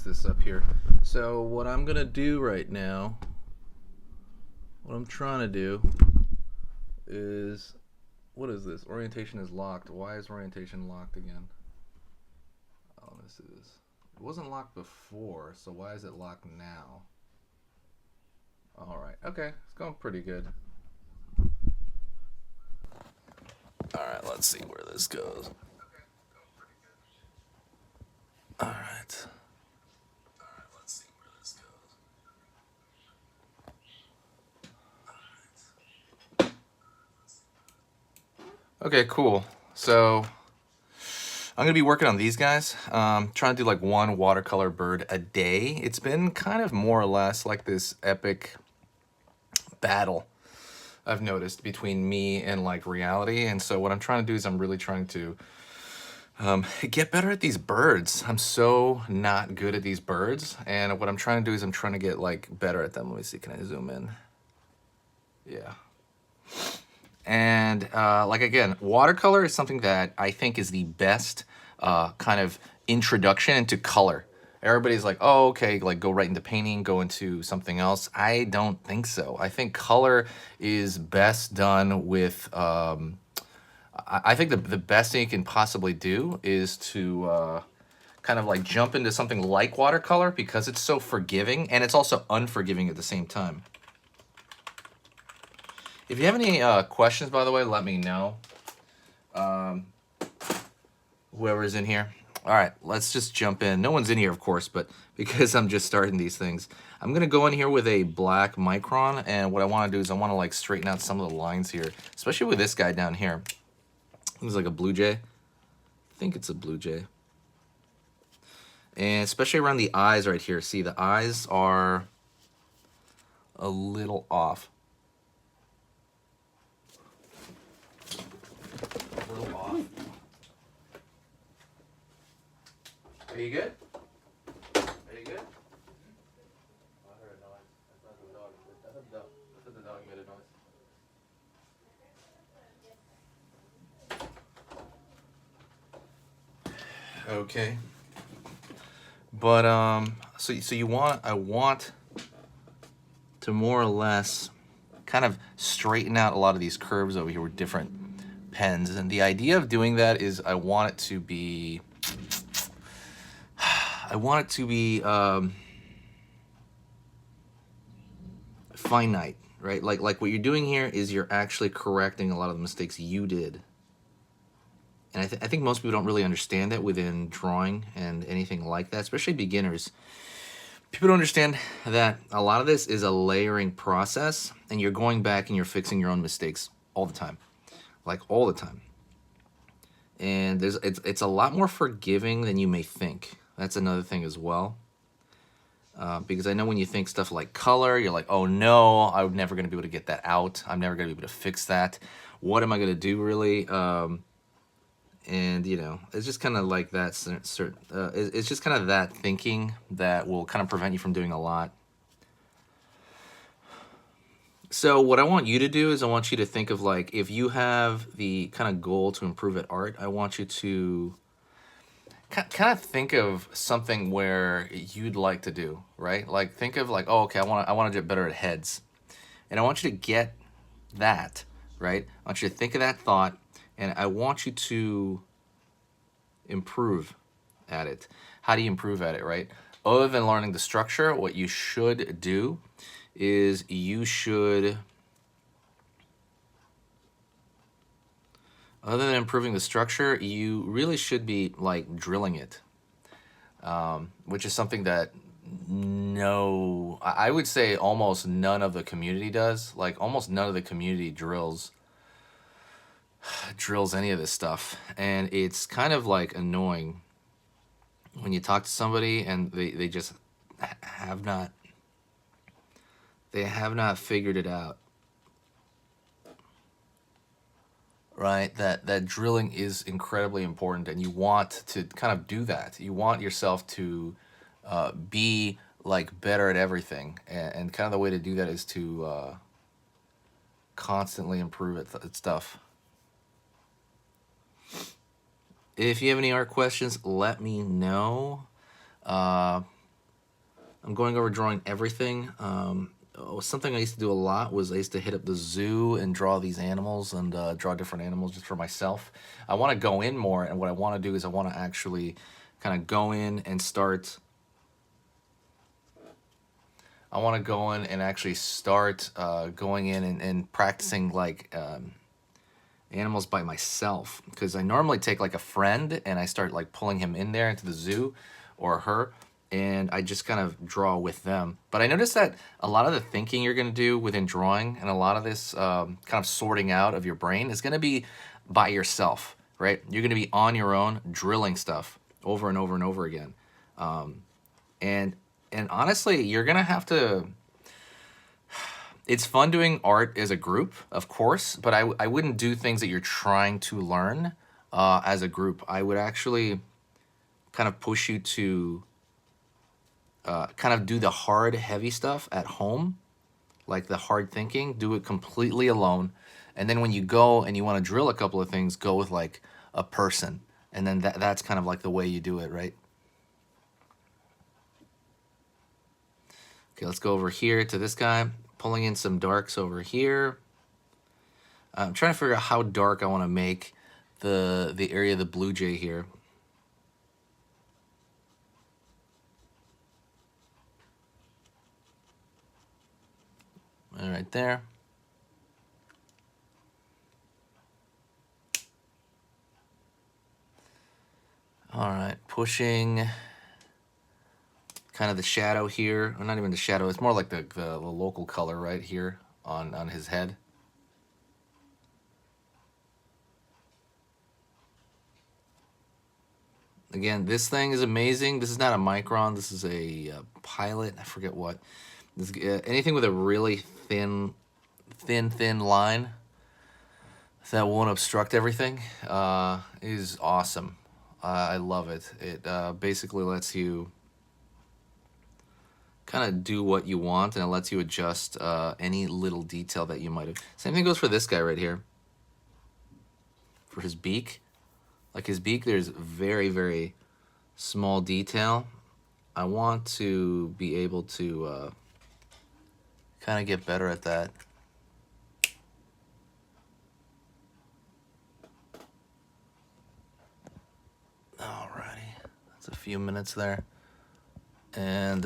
this up here. So what I'm gonna do right now, what I'm trying to do is, what is this? Orientation is locked. Why is orientation locked again? Oh, this is. It wasn't locked before, so why is it locked now? All right. Okay, it's going pretty good. All right, let's see where this goes. All right. Okay, cool. So I'm gonna be working on these guys. Trying to do like one watercolor bird a day. It's been kind of more or less like this epic battle I've noticed between me and like reality. And so what I'm trying to do is I'm really trying to get better at these birds. I'm so not good at these birds. And what I'm trying to do is I'm trying to get like better at them. Let me see, can I zoom in? Yeah. And like again, watercolor is something that I think is the best kind of introduction into color. Everybody's like, oh, okay, like go right into painting, go into something else. I don't think so. I think color is best done with. I think the best thing you can possibly do is to kind of like jump into something like watercolor because it's so forgiving and it's also unforgiving at the same time. If you have any questions, by the way, let me know. Whoever's in here. All right, let's just jump in. No one's in here, of course, but because I'm just starting these things, I'm gonna go in here with a black micron, and what I want to do is I want to like straighten out some of the lines here, especially with this guy down here. Looks like a blue jay. I think it's a blue jay. And especially around the eyes right here. See, the eyes are a little off. Are you good? Are you good? Oh, I heard a noise. That's not the dog. That's the dog. That's the dog made a noise. Okay. But so you want I want to more or less kind of straighten out a lot of these curves over here with different pens, and the idea of doing that is I want it to be finite, right? Like what you're doing here is you're actually correcting a lot of the mistakes you did. And I think most people don't really understand that within drawing and anything like that, especially beginners. People don't understand that a lot of this is a layering process, and you're going back and you're fixing your own mistakes all the time, like all the time. And it's a lot more forgiving than you may think. That's another thing as well. Because I know when you think stuff like color, you're like, oh no, I'm never going to be able to get that out. I'm never going to be able to fix that. What am I going to do really? And you know, it's just kind of like that certain. It's just kind of that thinking that will kind of prevent you from doing a lot. So what I want you to do is I want you to think of like if you have the kind of goal to improve at art, I want you to kind of think of something where you'd like to do, right? Like think of like, oh, okay, I want to get better at heads. And I want you to get that, right? I want you to think of that thought, and I want you to improve at it. How do you improve at it, right? Other than learning the structure, what you should do is you should, other than improving the structure, you really should be like drilling it, which is something that I would say almost none of the community does. Like almost none of the community drills any of this stuff, and it's kind of like annoying when you talk to somebody and they just have not figured it out, right? That drilling is incredibly important, and you want to kind of do that. You want yourself to be like better at everything, and kind of the way to do that is to constantly improve at stuff. If you have any art questions, let me know. I'm going over drawing everything. Something I used to do a lot was I used to hit up the zoo and draw these animals and draw different animals just for myself. I want to go in more, and what I want to do is I want to actually kind of go in and start. I want to go in and actually start going in and practicing like animals by myself, because I normally take like a friend and I start like pulling him in there into the zoo or her, and I just kind of draw with them. But I noticed that a lot of the thinking you're going to do within drawing and a lot of this kind of sorting out of your brain is going to be by yourself, right? You're going to be on your own drilling stuff over and over and over again. And and honestly, you're going to have to, it's fun doing art as a group, of course, but I wouldn't do things that you're trying to learn as a group. I would actually kind of push you to kind of do the hard, heavy stuff at home, like the hard thinking, do it completely alone. And then when you go and you want to drill a couple of things, go with like a person. And then that's kind of like the way you do it, right? Okay, let's go over here to this guy, pulling in some darks over here. I'm trying to figure out how dark I want to make the area of the blue jay here. Right there. All right, pushing kind of the shadow here, or not even the shadow, it's more like the local color right here on his head. Again, this thing is amazing. This is not a Micron, this is a Pilot, I forget what. This, anything with a really thin line that won't obstruct everything is awesome. I love it. It basically lets you kind of do what you want, and it lets you adjust any little detail that you might have. Same thing goes for this guy right here. For his beak. Like his beak, there's very, very small detail. I want to be able to kind of get better at that. Alrighty, that's a few minutes there. And